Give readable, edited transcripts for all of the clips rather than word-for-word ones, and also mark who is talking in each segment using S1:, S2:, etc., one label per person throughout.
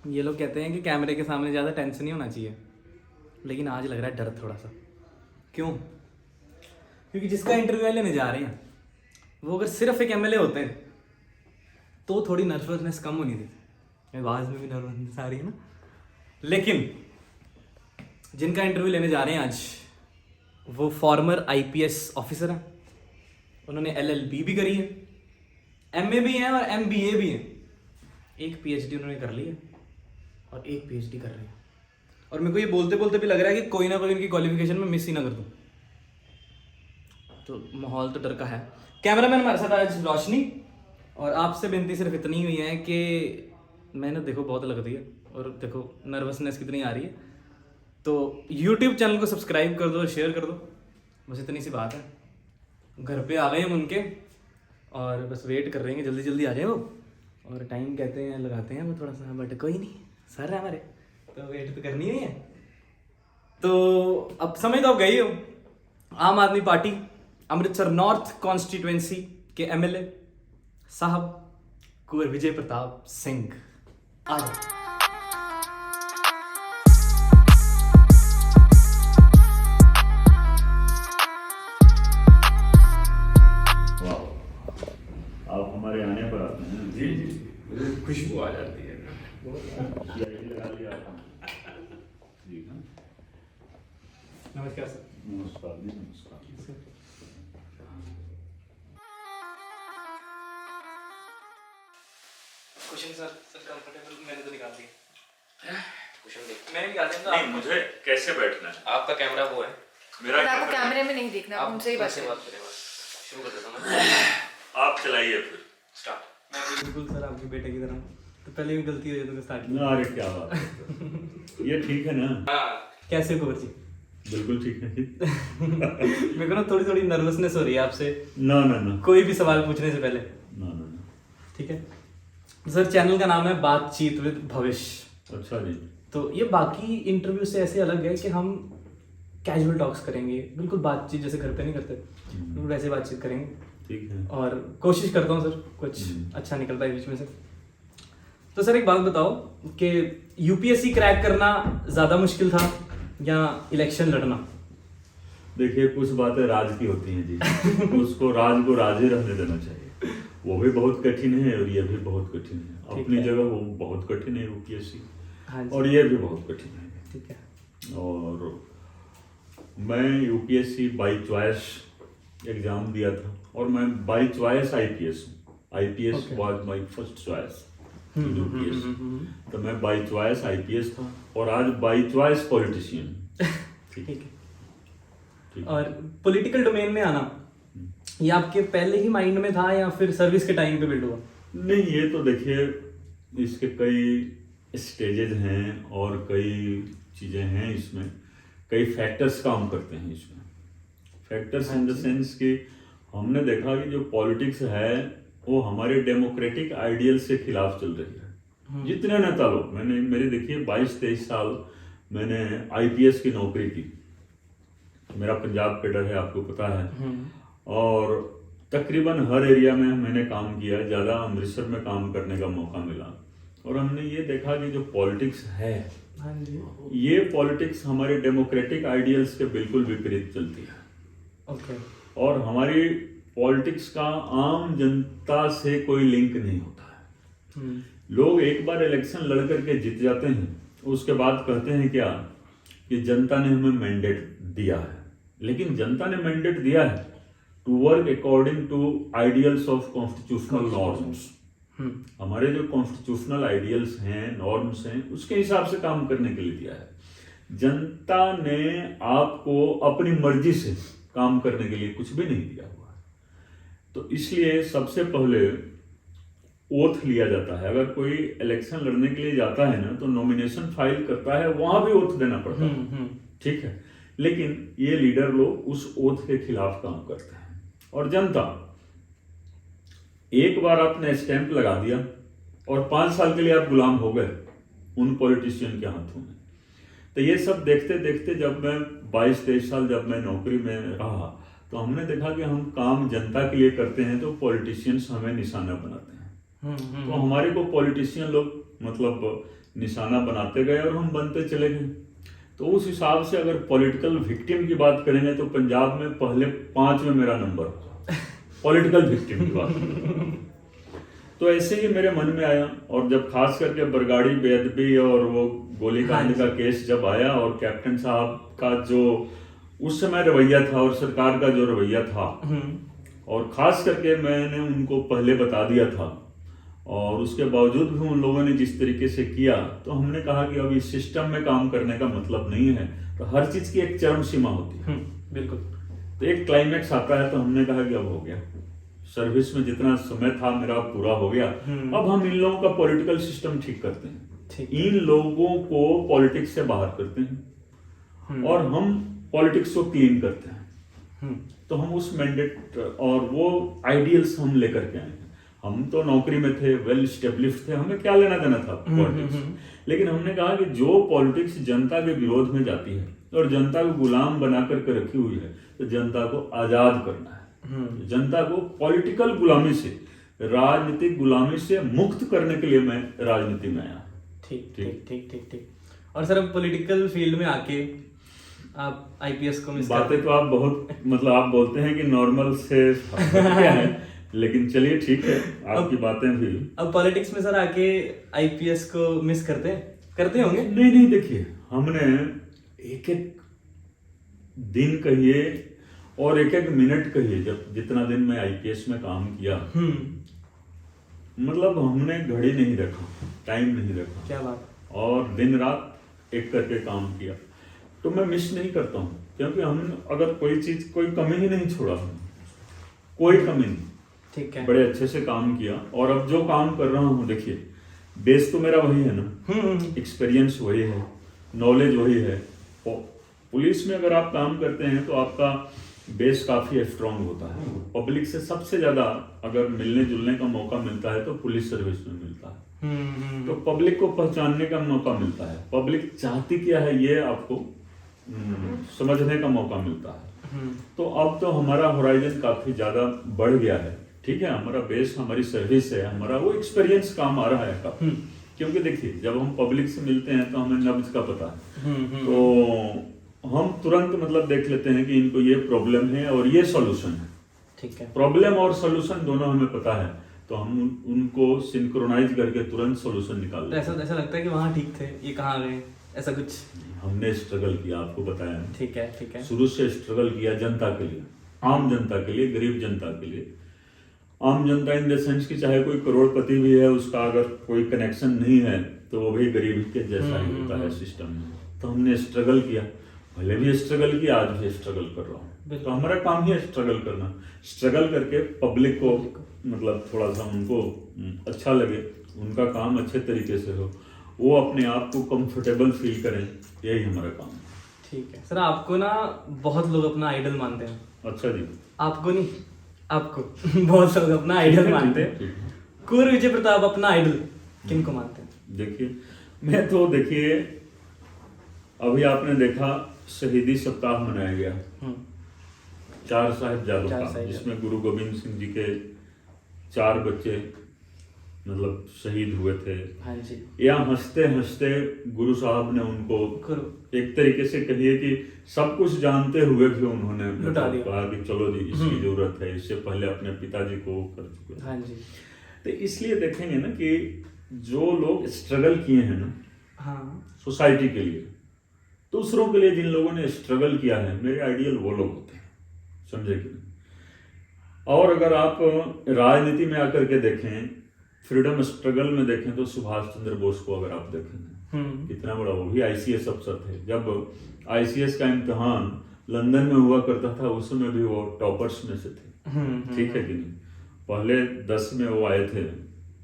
S1: ये लोग कहते हैं कि कैमरे के सामने ज़्यादा टेंशन नहीं होना चाहिए, लेकिन आज लग रहा है डर थोड़ा सा। क्यों? क्योंकि जिसका इंटरव्यू लेने जा रहे हैं वो अगर सिर्फ एक एमएलए होते हैं तो थोड़ी नर्वसनेस कम होनी थी। आवाज़ में भी नर्वसनेस आ रही है ना। लेकिन जिनका इंटरव्यू लेने जा रहे हैं आज, वो फॉर्मर आईपीएस ऑफिसर हैं। उन्होंने एलएलबी भी करी है, एमए भी है और एमबीए भी है। एक पीएचडी उन्होंने कर ली है और एक पीएचडी कर रही है। और मेरे को ये बोलते बोलते भी लग रहा है कि कोई ना कोई इनकी क्वालिफिकेशन में मिस ही ना कर दूँ। तो माहौल तो डर का है। कैमरामैन हमारे साथ आज रोशनी, और आपसे विनती सिर्फ इतनी हुई है कि मेहनत देखो बहुत लगती है और देखो नर्वसनेस कितनी आ रही है, तो यूट्यूब चैनल को सब्सक्राइब कर दो, शेयर कर दो, बस इतनी सी बात है। घर पे आ गए हम उनके और बस वेट कर रहे हैं, जल्दी जल्दी आ जाए वो। और टाइम कहते हैं लगाते हैं वो थोड़ा सा, बट कोई नहीं, सर है हमारे तो वेट तो करनी ही है। तो अब समझ तो आप गई हो, आम आदमी पार्टी अमृतसर नॉर्थ कॉन्स्टिट्यूएंसी के एमएलए साहब कुंवर विजय प्रताप सिंह आ जाओ।
S2: आप हमारे आने पर आते हैं।
S3: जी जी, खुशबू आ जाती है।
S2: यही लगा लिया आपने। जी हाँ,
S1: नमस्कार सर।
S2: नमस्कार जी, नमस्कार।
S1: क्वेश्चन सर कंफर्टेबल मैंने तो निकाल दिया।
S3: क्वेश्चन देखिए।
S1: मैं निकाल दूंगा।
S2: नहीं, मुझे कैसे बैठना है?
S3: आपका कैमरा वो है।
S2: मेरा
S4: पर आपको
S2: कैमरा-
S4: कैमरे में नहीं देखना,
S3: आप
S4: उनसे ही बात
S3: उनसे
S4: करें।
S3: बात करें बस। शुरू कर देता हूँ मैं।
S2: आप चलाइए फिर।
S3: स्टार्ट।
S1: मैं बिल्कुल सर आपके बेटे की तरह, तो पहले भी गलती हो जाए तो स्टार्ट
S2: ना, अरे क्या बात है। ये ठीक है ना?
S3: हाँ,
S1: कैसे कुंवर जी?
S2: बिल्कुल ठीक है।
S1: मेरे को ना थोड़ी थोड़ी नर्वसनेस हो रही है आपसे
S2: ना ना ना
S1: कोई भी सवाल पूछने से पहले।
S2: ना ना ना।
S1: ठीक है सर, चैनल का नाम है बातचीत विद भविष्य।
S2: अच्छा जी।
S1: तो ये बाकी इंटरव्यू से ऐसे अलग है कि हम कैजुअल टॉक्स करेंगे, बिल्कुल बातचीत जैसे घर पे नहीं करते, बिल्कुल वैसे बातचीत करेंगे।
S2: ठीक है।
S1: और कोशिश करता हूँ सर कुछ अच्छा निकलता है बीच में से। तो सर एक बात बताओ कि यूपीएससी क्रैक करना ज़्यादा मुश्किल था या इलेक्शन लड़ना?
S2: देखिए, कुछ बातें राज की होती हैं जी। उसको राज को राज ही रहने देना चाहिए। वो भी बहुत कठिन है और ये भी बहुत कठिन है।
S1: ठीक
S2: अपनी
S1: है।
S2: जगह वो बहुत कठिन है यूपीएससी,
S1: हाँ जी,
S2: और ये भी बहुत कठिन है।
S1: ठीक है।
S2: और मैं यूपीएससी बाई चॉइस एग्जाम दिया था, और मैं बाई चॉइस आईपीएस हूँ। IPS
S1: Okay.
S2: Was my first choice UPS. तो मैं बाई चॉइस आईपीएस था, और आज बाई चॉइस पॉलिटिशियन।
S1: ठीक है।
S2: ठीक।
S1: और पॉलिटिकल डोमेन में आना ये आपके पहले ही माइंड में था या फिर सर्विस के टाइम पे बिल्ड हुआ?
S2: नहीं, ये तो देखिए, इसके कई स्टेजेस हैं और कई चीज़ें हैं इसमें, कई फैक्टर्स काम करते हैं इसमें। फैक्टर्स इन द सेंस कि हमने देखा कि जो पॉलिटिक्स है वो हमारे डेमोक्रेटिक आइडियल से खिलाफ चल रही है। जितने नेता लोग, मैंने मेरे देखिए 22-23 साल मैंने आईपीएस की नौकरी की। मेरा पंजाब कैडर है, आपको पता है। और तकरीबन हर एरिया में मैंने काम किया, ज़्यादा अमृतसर में काम करने का मौका मिला। और हमने ये देखा कि जो पॉलिटिक्स है,
S1: हाँ जी,
S2: ये पॉलिटिक्स हमारे डेमोक्रेटिक आइडियल्स के बिल्कुल विपरीत चलती है।
S1: ओके।
S2: और हमारी पॉलिटिक्स का आम जनता से कोई लिंक नहीं होता है। लोग एक बार इलेक्शन लड़ करके जीत जाते हैं, उसके बाद कहते हैं क्या कि जनता ने हमें मैंडेट दिया है। लेकिन जनता ने मैंडेट दिया है to work according to ideals of constitutional norms. हमारे जो कॉन्स्टिट्यूशनल आइडियल्स हैं, नॉर्म्स हैं, उसके हिसाब से काम करने के लिए दिया है। जनता ने आपको अपनी मर्जी से काम करने के लिए कुछ भी नहीं दिया हुआ है। तो इसलिए सबसे पहले ओथ लिया जाता है। अगर कोई इलेक्शन लड़ने के लिए जाता है ना, तो नॉमिनेशन फाइल करता है, वहां भी ओथ देना पड़ता है। ठीक है। लेकिन ये लीडर लोग उस ओथ के खिलाफ काम करते हैं। और जनता एक बार आपने स्टैंप लगा दिया और 5 साल के लिए आप गुलाम हो गए उन पॉलिटिशियन के हाथों में। तो ये सब देखते देखते जब मैं 22-23 साल जब मैं नौकरी में रहा, तो हमने देखा कि हम काम जनता के लिए करते हैं तो पॉलिटिशियंस हमें निशाना बनाते हैं। तो हमारे को पॉलिटिशियन लोग मतलब निशाना बनाते गए और हम बनते चले गए। तो उस हिसाब से अगर पॉलिटिकल विक्टिम की बात करेंगे तो पंजाब में पहले 5 में मेरा नंबर होगा पॉलिटिकल विक्टिम की बात। तो ऐसे ही मेरे मन में आया, और जब खास करके बरगाड़ी बेअदबी और वो गोलीकांड का केस जब आया और कैप्टन साहब का जो उस समय रवैया था और सरकार का जो रवैया था, और खास करके मैंने उनको पहले बता दिया था, और उसके बावजूद भी उन लोगों ने जिस तरीके से किया, तो हमने कहा कि अब इस सिस्टम में काम करने का मतलब नहीं है। तो हर चीज की एक चरम सीमा होती है।
S1: बिल्कुल।
S2: तो एक क्लाइमेक्स आता है, तो हमने कहा कि अब हो गया, सर्विस में जितना समय था मेरा पूरा हो गया, अब हम इन लोगों का पॉलिटिकल सिस्टम ठीक करते हैं, इन लोगों को पॉलिटिक्स से बाहर करते हैं और हम पॉलिटिक्स को क्लीन करते हैं। तो हम उस मैंडेट और वो आइडियल्स हम लेकर के आए हैं। हम तो नौकरी में थे, वेल स्टेब्लिश्ड थे, हमें क्या लेना देना था पॉलिटिक्स। लेकिन हमने कहा कि जो पॉलिटिक्स जनता के विरोध में जाती है और जनता को गुलाम बना करके रखी हुई है, तो जनता को आजाद करना है। जनता को पॉलिटिकल गुलामी से, राजनीतिक गुलामी से मुक्त करने के लिए मैं राजनीति में आया।
S1: ठीक ठीक ठीक ठीक ठीक। और सर अब पॉलिटिकल फील्ड में आके आप आईपीएस को मिस
S2: बातें तो आप बहुत मतलब आप बोलते हैं कि नॉर्मल से क्या है, लेकिन चलिए ठीक है, आपकी बातें भी।
S1: अब पॉलिटिक्स में सर आके आईपीएस को मिस करते होंगे?
S2: नहीं, देखिए हमने एक एक दिन कहिए और एक एक मिनट कहिए, जब जितना दिन मैं आईपीएस में काम किया, मतलब हमने घड़ी नहीं रखा, टाइम नहीं रखा।
S1: क्या बात।
S2: और दिन रात एक करके काम किया। तो मैं मिस नहीं करता हूँ, क्योंकि हम अगर कोई चीज, कोई कमी ही नहीं छोड़ा, कोई कमी नहीं।
S1: ठीक है।
S2: बड़े अच्छे से काम किया, और अब जो काम कर रहा हूँ, देखिए बेस तो मेरा वही है ना, एक्सपीरियंस वही है, नॉलेज वही है। पुलिस में अगर आप काम करते हैं तो आपका बेस काफी स्ट्रांग होता है। पब्लिक से सबसे ज्यादा अगर मिलने जुलने का मौका मिलता है तो पुलिस सर्विस में मिलता है। तो पब्लिक को पहचानने का मौका मिलता है, पब्लिक चाहती क्या है ये आपको समझने का मौका मिलता है। तो अब तो हमारा होराइजन काफी ज्यादा बढ़ गया है। ठीक है, हमारा बेस, हमारी सर्विस है, हमारा वो एक्सपीरियंस काम आ रहा है काफी। क्योंकि देखिए जब हम पब्लिक से मिलते हैं तो हमें नब्ज का पता है, तो हम तुरंत मतलब देख लेते हैं कि इनको ये प्रॉब्लम है और ये सॉल्यूशन है।
S1: ठीक है।
S2: प्रॉब्लम और सॉल्यूशन दोनों हमें पता है, तो हम उनको सिंक्रोनाइज करके तुरंत सॉल्यूशन निकाल लेते हैं।
S1: ऐसा लगता है कि वहाँ ठीक थे, ये कहाँ गए, ऐसा कुछ।
S2: हमने स्ट्रगल किया, आपको बताया।
S1: ठीक है। शुरू
S2: शुरू से स्ट्रगल किया जनता के लिए, आम जनता के लिए, गरीब जनता के लिए। आम जनता इन द सेंस कि चाहे कोई करोड़पति भी है, उसका अगर कोई कनेक्शन नहीं है तो वो भी गरीब के जैसा ही होता है सिस्टम में। तो हमने स्ट्रगल किया, पहले भी स्ट्रगल किया, आज भी स्ट्रगल कर रहा हूँ। तो हमारा काम ही है स्ट्रगल करना, स्ट्रगल करके पब्लिक को मतलब थोड़ा सा उनको अच्छा लगे, उनका काम अच्छे तरीके से हो, वो अपने आप को कंफर्टेबल फील करें, यही हमारा काम है।
S1: ठीक है सर, आपको ना बहुत लोग अपना आइडल मानते हैं।
S2: अच्छा जी।
S1: आपको नहीं, आपको बहुत लोग अपना आइडल मानते हैं। कुंवर विजय प्रताप अपना आइडल किनको मानते हैं?
S2: देखिए मैं तो, देखिए अभी आपने देखा शहीदी सप्ताह मनाया गया, 4 साहिबजादों का, जिसमें गुरु गोविंद सिंह जी के 4 बच्चे मतलब शहीद हुए थे।
S1: हाँ जी।
S2: या हंसते हंसते गुरु साहब ने उनको एक तरीके से कहिए कि सब कुछ जानते हुए भी उन्होंने कहा कि चलो जी इसकी जरूरत है, इससे पहले अपने पिताजी को कर चुके।
S1: हाँ जी।
S2: तो इसलिए देखेंगे ना कि जो लोग स्ट्रगल किए हैं ना,
S1: हाँ,
S2: सोसाइटी के लिए, दूसरों के लिए, जिन लोगों ने स्ट्रगल किया है, मेरे आइडियल वो लोग होते हैं, समझे कि नहीं। और अगर आप राजनीति में आकर के देखें, फ्रीडम स्ट्रगल में देखें, तो सुभाष चंद्र बोस को अगर आप देखें, कितना बड़ा, वो भी आईसीएस अफसर थे। जब आईसीएस का इम्तिहान लंदन में हुआ करता था, उस समय भी वो टॉपर्स में से थे। ठीक है कि नहीं। पहले 10 में वो आए थे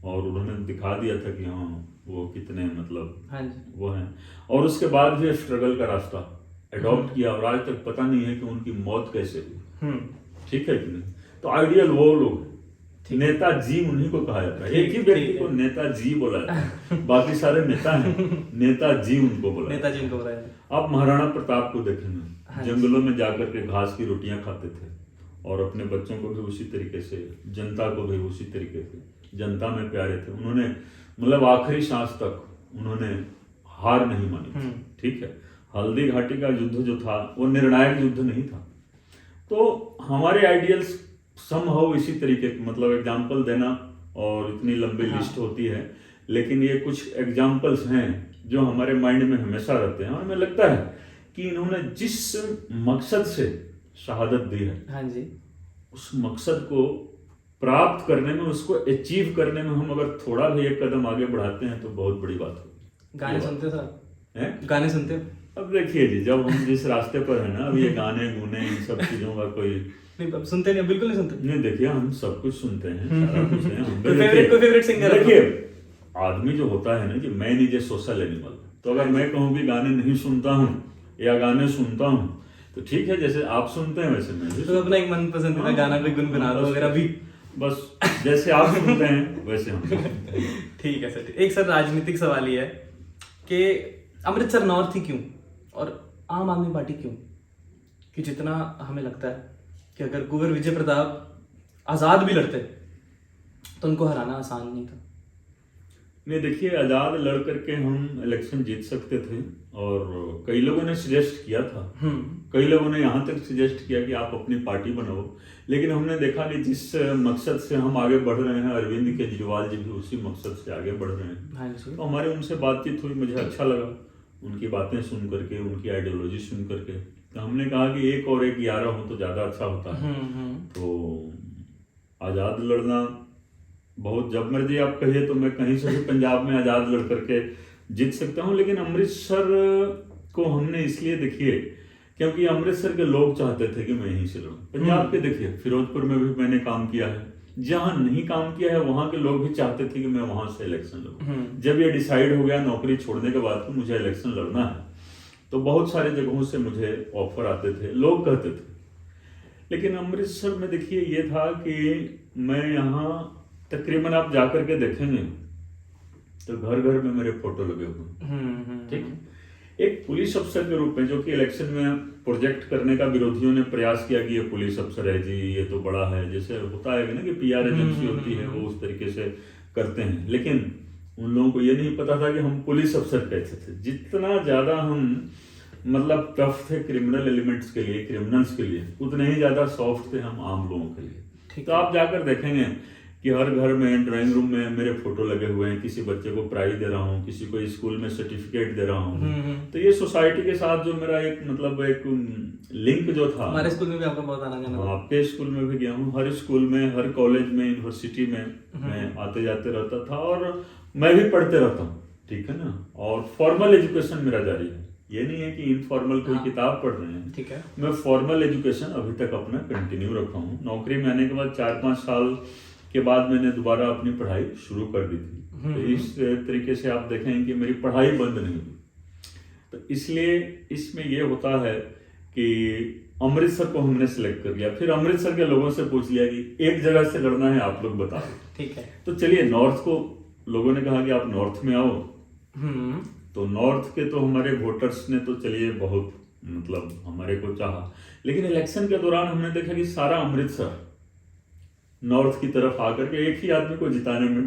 S2: और उन्होंने दिखा दिया था कि हाँ वो कितने मतलब
S1: हाँ जी,
S2: वो हैं। और उसके बाद भी स्ट्रगल का रास्ता अडॉप्ट किया, और आज तक पता नहीं है कि उनकी मौत कैसे हुई। ठीक है कि नहीं। तो आइडियल वो लोग, नेताजी उन्हीं को कहा जाता है। एक ही व्यक्ति को नेताजी बोला जाता है, बाकी सारे नेता हैं, नेताजी उनको बोला,
S1: नेताजी उनको बोला जाता है।
S2: आप महाराणा प्रताप को देखेंगे, जंगलों में जाकर के घास की रोटियां खाते थे और अपने बच्चों को भी उसी तरीके से, जनता को भी उसी तरीके से जनता में प्यारे थे। उन्होंने मतलब आखिरी सांस तक उन्होंने हार नहीं मानी थी, ठीक है। हल्दी घाटी का युद्ध जो था वो निर्णायक युद्ध नहीं था। तो हमारे आइडियल्स समहाउ इसी तरीके के, मतलब एग्जाम्पल देना, और इतनी लंबी लिस्ट होती है, लेकिन ये कुछ एग्जाम्पल्स हैं जो हमारे माइंड में हमेशा रहते हैं। और हमें लगता है कि इन्होंने जिस मकसद से शहादत दी है,
S1: हाँ जी,
S2: उस मकसद को प्राप्त करने में, उसको अचीव करने में हम अगर थोड़ा भी एक कदम आगे बढ़ाते हैं तो बहुत बड़ी बात होगी।
S1: गाने सुनते हो सर?
S2: हैं?
S1: गाने सुनते हो?
S2: अब देखिए जी, जब हम जिस रास्ते पर है ना, अब ये गाने गुने इन सब चीजों का कोई
S1: नहीं, अब सुनते नहीं, बिल्कुल नहीं सुनते।
S2: नहीं, देखिए हम सब कुछ सुनते हैं, सारा कुछ है। हम
S1: कोई फेवरेट सिंगर?
S2: देखिए आदमी जो होता है ना कि मैं नीचे सोशल एनिमल, तो अगर मैं कहूँ कि गाने नहीं सुनता हूँ या गाने सुनता हूँ तो ठीक है, जैसे आप सुनते हैं वैसे मैं भी।
S1: तो अपना एक मन पसंदीदा गाना कोई गुनगुना दो अगर अभी।
S2: बस जैसे आप सुनते हैं वैसे हम सुनते हैं।
S1: ठीक है सर। एक सर राजनीतिक सवाल ये है कि अमृतसर नॉर्थ ही क्यों, और आम आदमी पार्टी क्यों? कि जितना हमें लगता है कि अगर कुंवर विजय प्रताप आज़ाद भी लड़ते तो उनको हराना आसान नहीं था।
S2: नहीं, देखिए आज़ाद लड़ करके हम इलेक्शन जीत सकते थे, और कई लोगों ने सजेस्ट किया था, कई लोगों ने यहाँ तक सजेस्ट किया कि आप अपनी पार्टी बनाओ, लेकिन हमने देखा कि जिस मकसद से हम आगे बढ़ रहे हैं, अरविंद केजरीवाल जी भी उसी मकसद से आगे बढ़ रहे हैं।
S1: हाँ जी।
S2: तो हमारे उनसे बातचीत हुई, मुझे अच्छा लगा उनकी बातें सुन करके, उनकी आइडियोलॉजी सुन करके। तो हमने कहा कि एक और एक 11 हो तो ज़्यादा अच्छा होता है। तो आज़ाद लड़ना बहुत, जब मर्जी आप कहिए तो मैं कहीं से भी पंजाब में आज़ाद लड़ करके जीत सकता हूँ, लेकिन अमृतसर को हमने इसलिए, देखिए क्योंकि अमृतसर के लोग चाहते थे कि मैं यहीं से लड़ूं। पंजाब के देखिए फिरोजपुर में भी मैंने काम किया है, जहाँ नहीं काम किया है वहाँ के लोग भी चाहते थे कि मैं वहाँ से इलेक्शन लड़ूं। जब ये डिसाइड हो गया नौकरी छोड़ने के बाद कि मुझे इलेक्शन लड़ना है, तो बहुत सारे जगहों से मुझे ऑफर आते थे, लोग कहते थे। लेकिन अमृतसर में देखिए ये था कि मैं यहाँ तकरीबन आप जाकर के देखेंगे तो घर घर में मेरे फोटो लगे हुए, ठीक। एक पुलिस अफसर के रूप में, जो कि इलेक्शन में प्रोजेक्ट करने का विरोधियों ने प्रयास किया कि ये पुलिस अफसर है जी, ये तो बड़ा है, जैसे होता है ना कि पीआर एजेंसी होती है, वो उस तरीके से करते हैं। लेकिन उन लोगों को ये नहीं पता था कि हम पुलिस अफसर कैसे थे। जितना ज्यादा हम मतलब टफ थे क्रिमिनल एलिमेंट्स के लिए, क्रिमिनल्स के लिए, उतने ही ज्यादा सॉफ्ट थे हम आम लोगों के लिए। तो आप जाकर देखेंगे कि हर घर में, ड्राइंग रूम में मेरे फोटो लगे हुए हैं, किसी बच्चे को प्राइज दे रहा हूँ, किसी को स्कूल में सर्टिफिकेट दे रहा हूँ। तो ये सोसाइटी के साथ जो मेरा एक मतलब एक लिंक जो था,
S1: हमारे स्कूल में भी आपका बहुत आना जाना।
S2: आपके स्कूल में भी गया हूँ, हर स्कूल में, हर कॉलेज में, यूनिवर्सिटी में मैं आते जाते रहता था, और मैं भी पढ़ते रहता हूँ, ठीक है ना। और फॉर्मल एजुकेशन मेरा जारी है, ये नहीं है कि इनफॉर्मल कोई किताब पढ़ रहे हैं,
S1: ठीक है।
S2: मैं फॉर्मल एजुकेशन अभी तक अपना कंटिन्यू रखा हूँ। नौकरी में आने के बाद 4-5 साल के बाद मैंने दोबारा अपनी पढ़ाई शुरू कर दी थी। तो इस तरीके से आप देखें कि मेरी पढ़ाई बंद नहीं हुई। तो इसलिए इसमें ये होता है कि अमृतसर को हमने सिलेक्ट कर लिया, फिर अमृतसर के लोगों से पूछ लिया कि एक जगह से लड़ना है, आप लोग बता दो,
S1: ठीक है।
S2: तो चलिए नॉर्थ को लोगों ने कहा कि आप नॉर्थ में आओ। तो नॉर्थ के तो हमारे वोटर्स ने तो चलिए बहुत मतलब हमारे को चाहा, लेकिन इलेक्शन के दौरान हमने देखा कि सारा अमृतसर नॉर्थ की तरफ आकर के एक ही आदमी को जिताने में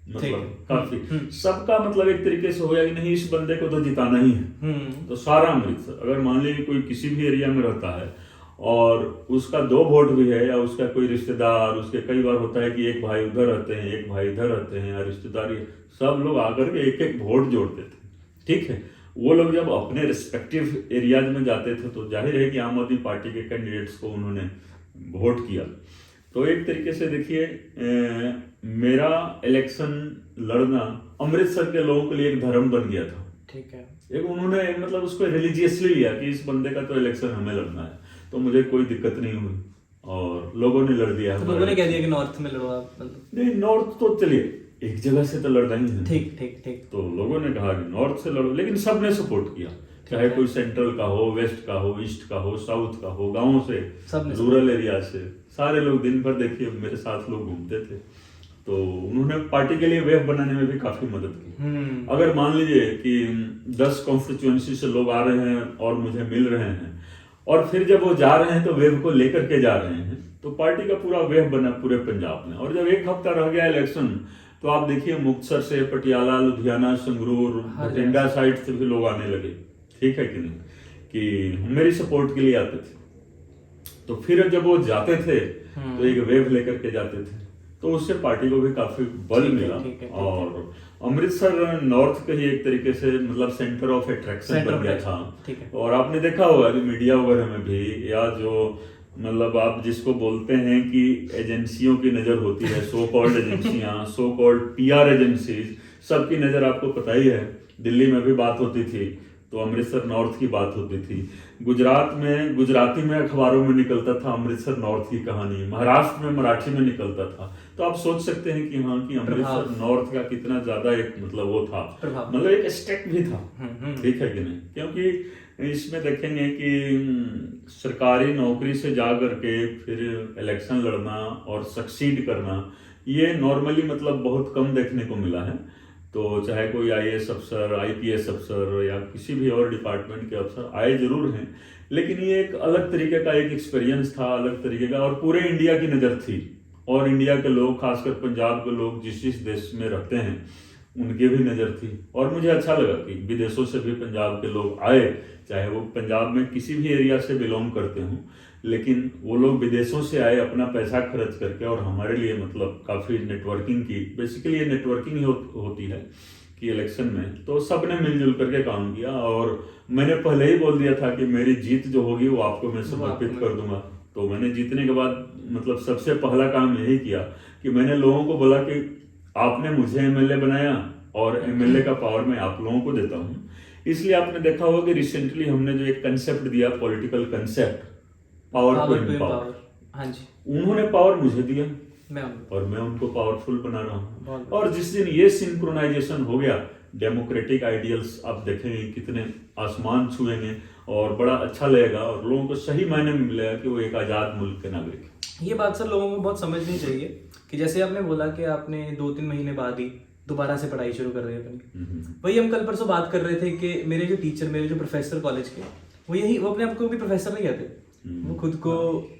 S2: मतलब काफी सबका मतलब एक तरीके से हो गया कि नहीं, इस बंदे को तो जिताना ही है। तो सारा अमृतसर, अगर मान लीजिए कोई किसी भी एरिया में रहता है और उसका 2 वोट भी है, या उसका कोई रिश्तेदार, उसके कई बार होता है कि एक भाई उधर रहते हैं, एक भाई इधर रहते हैं, या रिश्तेदारी, सब लोग आकर के एक एक वोट जोड़ते थे, ठीक है। वो लोग जब अपने रिस्पेक्टिव एरियाज में जाते थे तो जाहिर है कि आम आदमी पार्टी के कैंडिडेट्स को उन्होंने वोट किया। तो एक तरीके से देखिए मेरा इलेक्शन लड़ना अमृतसर के लोगों के लिए एक धर्म बन गया था,
S1: ठीक है।
S2: एक उन्होंने मतलब उसको रिलीजियसली लिया कि इस बंदे का तो इलेक्शन हमें लड़ना है, तो मुझे कोई दिक्कत नहीं हुई और लोगों ने लड़ दिया।
S1: तो लोगों ने कह दिया कि नॉर्थ में लड़ो आप,
S2: नहीं, नॉर्थ तो चलिए एक जगह से तो लड़ना ही है,
S1: ठीक ठीक ठीक।
S2: तो लोगों ने कहा कि नॉर्थ से लड़ो, लेकिन सबने सपोर्ट किया, चाहे कोई सेंट्रल का हो, वेस्ट का हो, ईस्ट का हो, साउथ का हो, गाँव से, रूरल एरिया से, सारे लोग दिन भर देखिए मेरे साथ लोग घूमते थे। तो उन्होंने पार्टी के लिए वेब बनाने में भी काफी मदद की। अगर मान लीजिए कि 10 कॉन्स्टिट्यूएंसी से लोग आ रहे हैं और मुझे मिल रहे हैं और फिर जब वो जा रहे हैं तो वेव को लेकर के जा रहे हैं, तो पार्टी का पूरा वेव बना पूरे पंजाब में। और जब एक हफ्ता रह गया इलेक्शन, तो आप देखिए मुक्तसर से, पटियाला, लुधियाना, संगरूर, बठिंडा साइड से भी लोग आने लगे, ठीक है कि नहीं, कि मेरी सपोर्ट के लिए आते थे। तो फिर जब वो जाते थे तो एक वेव लेकर के जाते थे, तो उससे पार्टी को भी काफी बल मिला। और अमृतसर नॉर्थ का ही एक तरीके से मतलब सेंटर ऑफ अट्रैक्शन बन गया था। और आपने देखा होगा कि मीडिया वगैरह में भी, या जो मतलब आप जिसको बोलते हैं कि एजेंसियों की नजर होती है, सो कॉल्ड एजेंसियां, सो कॉल्ड पीआर एजेंसीज, सबकी नजर आपको पता ही है। दिल्ली में भी बात होती थी तो अमृतसर नॉर्थ की बात होती थी, गुजरात में गुजराती में अखबारों में निकलता था अमृतसर नॉर्थ की कहानी, महाराष्ट्र में मराठी में निकलता था। तो आप सोच सकते हैं कि हाँ, कि अमृतसर नॉर्थ का कितना ज्यादा एक मतलब वो था, मतलब एक स्टेक भी था, ठीक है कि नहीं। क्योंकि इसमें देखेंगे कि सरकारी नौकरी से जा करके फिर इलेक्शन लड़ना और सक्सीड करना, ये नॉर्मली मतलब बहुत कम देखने को मिला है। तो चाहे कोई आईएएस अफसर, आईपीएस अफसर या किसी भी और डिपार्टमेंट के अफसर आए जरूर हैं, लेकिन ये एक अलग तरीके का एक एक्सपीरियंस था, अलग तरीके का, और पूरे इंडिया की नज़र थी। और इंडिया के लोग, खासकर पंजाब के लोग जिस जिस देश में रहते हैं, उनकी भी नज़र थी। और मुझे अच्छा लगा कि विदेशों से भी पंजाब के लोग आए, चाहे वो पंजाब में किसी भी एरिया से बिलोंग करते हों, लेकिन वो लोग विदेशों से आए अपना पैसा खर्च करके, और हमारे लिए मतलब काफ़ी नेटवर्किंग की, बेसिकली ये नेटवर्किंग ही होती है कि इलेक्शन में तो सब ने मिलजुल करके काम किया। और मैंने पहले ही बोल दिया था कि मेरी जीत जो होगी वो आपको मैं समर्पित कर दूंगा। तो मैंने जीतने के बाद मतलब सबसे पहला काम यही किया कि मैंने लोगों को बोला कि आपने मुझे एमएलए बनाया और एमएलए का पावर मैं आप लोगों को देता हूँ। इसलिए आपने देखा होगा कि रिसेंटली हमने जो एक कंसेप्ट दिया, political concept, power to empower, हाँ जी, उन्होंने पावर मुझे दिया और मैं उनको पावरफुल बना रहा हूँ। और जिस दिन ये सिंक्रोनाइजेशन हो गया, डेमोक्रेटिक आइडियल्स आप देखेंगे कितने आसमान छुएंगे और बड़ा अच्छा लगेगा, और लोगों को सही मायने में मिलेगा कि वो एक आजाद मुल्क के नागरिक है।
S1: ये बात सर लोगों को बहुत समझनी चाहिए कि जैसे आपने बोला कि आपने 2-3 महीने बाद ही दोबारा से पढ़ाई शुरू कर रही है अपनी, वही हम कल परसों बात कर रहे थे कि मेरे जो टीचर, मेरे जो प्रोफेसर कॉलेज के, वो अपने आप को भी प्रोफेसर नहीं कहते, वो खुद को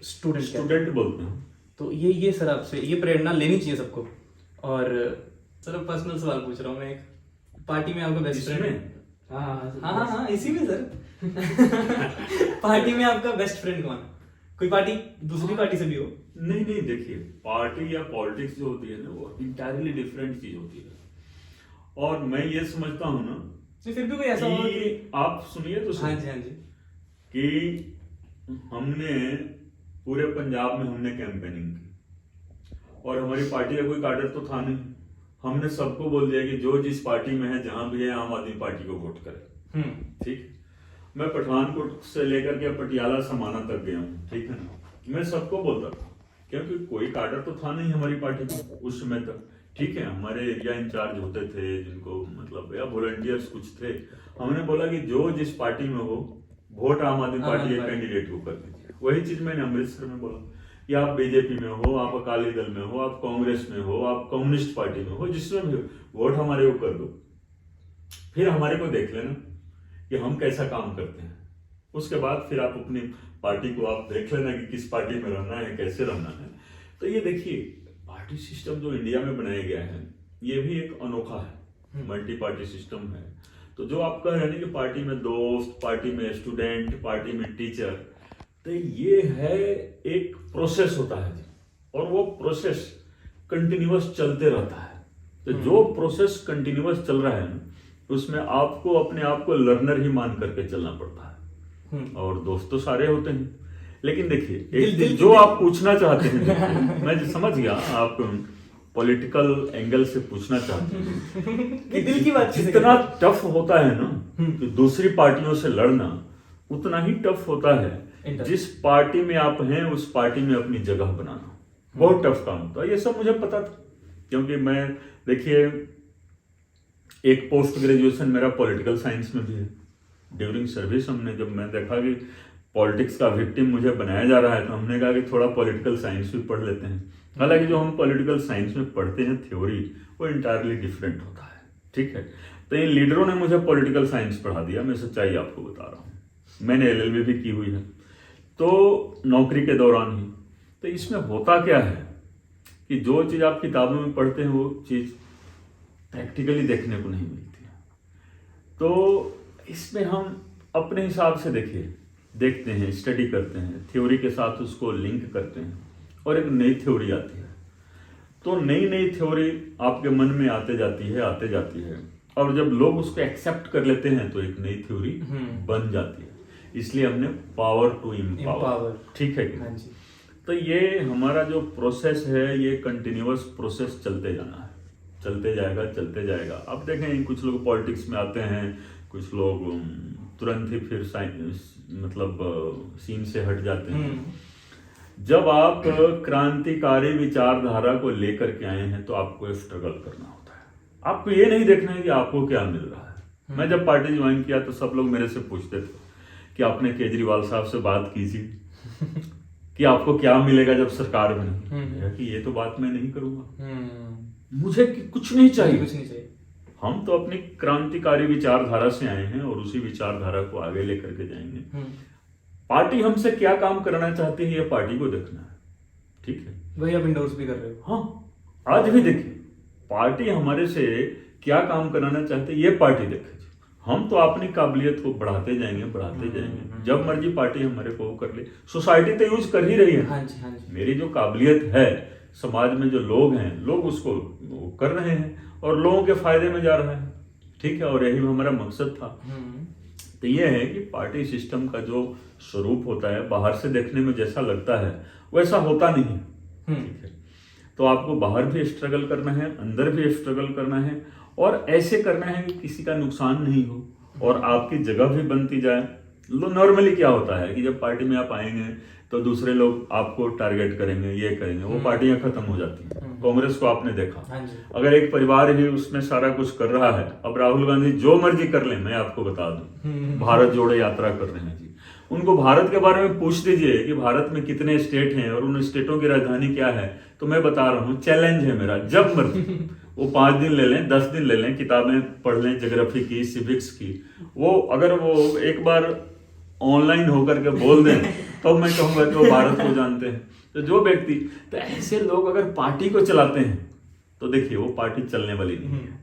S1: स्टूडेंट
S2: बोलते हैं।
S1: तो ये सर आपसे ये प्रेरणा लेनी चाहिए सबको। और सर पर्सनल सवाल पूछ रहा हूँ मैं, एक पार्टी में आपका बेस्ट फ्रेंड है? हाँ इसी में सर पार्टी में आपका बेस्ट फ्रेंड कौन है? कोई पार्टी दूसरी पार्टी से भी हो?
S2: नहीं, देखिए पार्टी या पॉलिटिक्स जो होती है ना, वो इंटायरली डिफरेंट चीज होती है। और मैं ये समझता हूँ ना,
S1: फिर भी कोई ऐसा होगा कि
S2: आप सुनिए तो
S1: हाँ जी
S2: कि हमने पूरे पंजाब में हमने कैंपेनिंग की और हमारी पार्टी का कोई कार्डर तो था नहीं। हमने सबको बोल दिया कि जो जिस पार्टी में है, जहां भी है, आम आदमी पार्टी को वोट करे। ठीक, मैं पठानकोट से लेकर के पटियाला समाना तक गया हूँ, ठीक है ना। मैं सबको बोलता था क्योंकि कोई कार्डर तो था नहीं हमारी पार्टी का उस समय तक, ठीक है। हमारे एरिया इंचार्ज होते थे जिनको मतलब, या वॉलंटियर्स कुछ थे। हमने बोला कि जो जिस पार्टी में हो, वोट आम आदमी पार्टी के कैंडिडेट को कर दीजिए। वही चीज मैंने अमृतसर में बोला कि आप बीजेपी में हो, आप अकाली दल में हो, आप कांग्रेस में हो, आप कम्युनिस्ट पार्टी में हो, जिसमें भी हो, वोट हमारे को कर दो। फिर हमारे को देख लेना कि हम कैसा काम करते हैं। उसके बाद फिर आप अपनी पार्टी को आप देख लेना कि किस पार्टी में रहना है, कैसे रहना है। तो ये देखिए पार्टी सिस्टम जो इंडिया में बनाया गया है, ये भी एक अनोखा है, मल्टी पार्टी सिस्टम है। तो जो आप कह रहे हैं कि पार्टी में दोस्त, पार्टी में स्टूडेंट, पार्टी में टीचर, तो ये है एक प्रोसेस होता है और वो प्रोसेस कंटिन्यूअस चलते रहता है। तो जो प्रोसेस कंटिन्यूअस चल रहा है ना, उसमें आपको अपने आप को लर्नर ही मान करके चलना पड़ता है। और दोस्त तो सारे होते हैं, लेकिन देखिए एक जो आप पूछना चाहते हैं मैं समझ गया, आप पॉलिटिकल एंगल से पूछना चाहते हैं कि दिल की बात जितना टफ होता है ना कि दूसरी पार्टियों से लड़ना, उतना ही टफ होता है जिस पार्टी में आप हैं उस पार्टी में अपनी जगह बनाना। बहुत टफ काम होता है। ये सब मुझे पता था क्योंकि मैं देखिए एक पोस्ट ग्रेजुएशन मेरा पॉलिटिकल साइंस में भी है। ड्यूरिंग सर्विस हमने जब मैं देखा कि पॉलिटिक्स का विक्टिम मुझे बनाया जा रहा है, तो हमने कहा कि थोड़ा पॉलिटिकल साइंस भी पढ़ लेते हैं। हालांकि जो हम पॉलिटिकल साइंस में पढ़ते हैं थ्योरी, वो इंटायरली डिफरेंट होता है, ठीक है। तो इन लीडरों ने मुझे पॉलिटिकल साइंस पढ़ा दिया। मैं सच्चाई आपको बता रहा हूँ। मैंने LLB भी की हुई है। तो नौकरी के दौरान ही। तो इसमें होता क्या है कि जो चीज़ आप किताबों में पढ़ते हैं वो चीज़ प्रैक्टिकली देखने को नहीं मिलती है। तो इसमें हम अपने हिसाब से देखते हैं, स्टडी करते हैं, थ्योरी के साथ उसको लिंक करते हैं और एक नई थ्योरी आती है। तो नई थ्योरी आपके मन में आते जाती है और जब लोग उसको एक्सेप्ट कर लेते हैं तो एक नई थ्योरी बन जाती है। इसलिए हमने पावर टू एम्पावर, ठीक है कि
S1: हाँ जी।
S2: तो ये हमारा जो प्रोसेस है ये कंटिन्यूअस प्रोसेस चलते जाना है, चलते जाएगा। अब देखें कुछ लोग पॉलिटिक्स में आते हैं, कुछ लोग तुरंत ही फिर सीन से हट जाते हैं। जब आप क्रांतिकारी विचारधारा को लेकर के आए हैं तो आपको स्ट्रगल करना होता है। आपको ये नहीं देखना है कि आपको क्या मिल रहा है। मैं जब पार्टी ज्वाइन किया तो सब लोग मेरे से पूछते थे कि आपने केजरीवाल साहब से बात कीजिए कि आपको क्या मिलेगा जब सरकार बने। कि ये तो बात मैं नहीं करूंगा, मुझे कुछ नहीं चाहिए। हम तो अपनी क्रांतिकारी विचारधारा से आए हैं और उसी विचारधारा को आगे लेकर के जाएंगे। पार्टी हमसे क्या काम करना चाहती है ये पार्टी को देखना है, ठीक है।
S1: वही आप इंडोर्स भी कर रहे हो।
S2: हाँ, आज भी देखिए पार्टी हमारे से क्या काम कराना चाहती है ये पार्टी देखे। हम तो अपनी काबिलियत को बढ़ाते जाएंगे। जब मर्जी पार्टी हमारे को कर ले। सोसाइटी तो यूज कर ही रही है।
S1: हाँ जी, हाँ जी।
S2: मेरी जो काबिलियत है, समाज में जो लोग हैं, लोग उसको कर रहे हैं और लोगों के फायदे में जा रहा है, ठीक है। और यही हमारा मकसद था। तो ये है कि पार्टी सिस्टम का जो स्वरूप होता है बाहर से देखने में जैसा लगता है वैसा होता नहीं है, ठीक है। तो आपको बाहर भी स्ट्रगल करना है, अंदर भी स्ट्रगल करना है और ऐसे करना है कि किसी का नुकसान नहीं हो और आपकी जगह भी बनती जाए। नॉर्मली क्या होता है कि जब पार्टी में आप आएंगे तो दूसरे लोग आपको टारगेट करेंगे, ये करेंगे, वो पार्टियां खत्म हो जाती हैं। कांग्रेस को आपने देखा, अगर एक परिवार ही उसमें सारा कुछ कर रहा है। अब राहुल गांधी जो मर्जी कर ले, मैं आपको बता दूं, भारत जोड़ो यात्रा कर रहे हैं जी। उनको भारत के बारे में पूछ दीजिए कि भारत में कितने स्टेट हैं और उन स्टेटों की राजधानी क्या है, तो मैं बता रहा हूँ, चैलेंज है मेरा, जब मर्जी वो 5 दिन ले लें, 10 दिन ले लें, किताबें पढ़ लें ज्योग्राफी की, सिविक्स की। वो अगर वो एक बार ऑनलाइन होकर के बोल दें तो मैं कहूँगा कि वो भारत को जानते हैं। तो जो व्यक्ति, तो ऐसे लोग अगर पार्टी को चलाते हैं तो देखिए वो पार्टी चलने वाली नहीं है।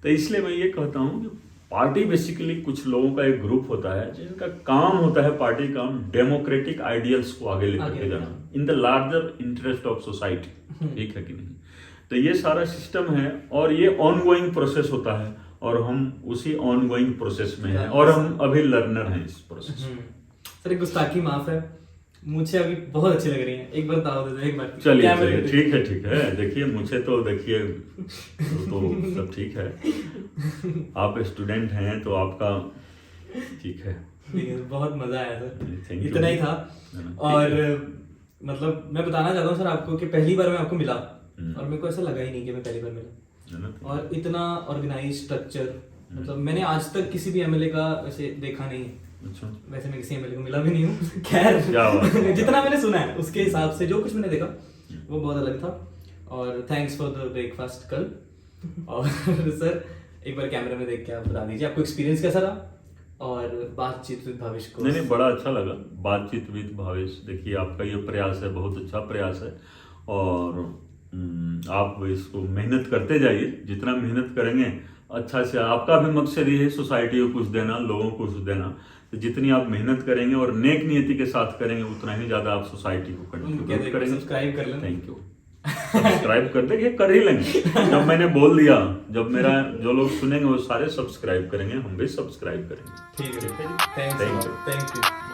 S2: तो इसलिए मैं ये कहता हूँ कि पार्टी बेसिकली कुछ लोगों का एक ग्रुप होता है जिनका काम होता है, पार्टी काम डेमोक्रेटिक आइडियल्स को आगे लेकर के जाना in the larger interest of society, ठीक है कि नहीं। तो ये सारा सिस्टम है और ये ऑनगोइंग प्रोसेस होता है और हम उसी ऑनगोइंग प्रोसेस में हैं और हम अभी लर्नर हैं इस प्रोसेस में।
S1: सर एक गुस्ताखी माफ है, मुझे अभी बहुत अच्छी लग रही है, एक बार दाव दे दो एक बार।
S2: चलिए ठीक है। देखिए मुझे तो देखिए तो सब ठीक है। आप स्टूडेंट हैं तो आपका ठीक है।
S1: बहुत मजा आया सर,
S2: Thank
S1: इतना
S2: you.
S1: ही था। और मतलब मैं बताना चाहता हूँ सर आपको कि पहली बार मैं आपको मिला और मेरे को ऐसा लगा ही नहीं कि मैं पहली बार मिला, और इतना ऑर्गेनाइज स्ट्रक्चर, मतलब मैंने आज तक किसी भी एमएलए का ऐसे देखा नहीं।
S2: अच्छा,
S1: वैसे मैं किसी एमएलए को मिला भी नहीं हूँ। खैर जितना मैंने सुना है उसके हिसाब से जो कुछ मैंने देखा वो बहुत अलग था। और थैंक्स फॉर द ब्रेकफास्ट कल। और सर एक बार कैमरे में देख के आप बता दीजिए आपको एक्सपीरियंस कैसा रहा और बातचीत विद भावेश को।
S2: नहीं बड़ा अच्छा लगा बातचीत विद भावेश। देखिए आपका ये प्रयास है, बहुत अच्छा प्रयास है और आप इसको मेहनत करते जाइए। जितना मेहनत करेंगे अच्छा से, आपका भी मकसद ये है सोसाइटी को कुछ देना, लोगों को कुछ देना। तो जितनी आप मेहनत करेंगे और नेक नियति के साथ करेंगे उतना ही ज्यादा आप सोसाइटी को कंट्रीब्यूट करेंगे।
S1: सब्सक्राइब कर लें।
S2: Thank you. सब्सक्राइब कर देंगे, कर ही लेंगे। जब मैंने बोल दिया, जब मेरा जो लोग सुनेंगे वो सारे सब्सक्राइब करेंगे, हम भी सब्सक्राइब करेंगे।
S1: ठीक है, थैंक यू।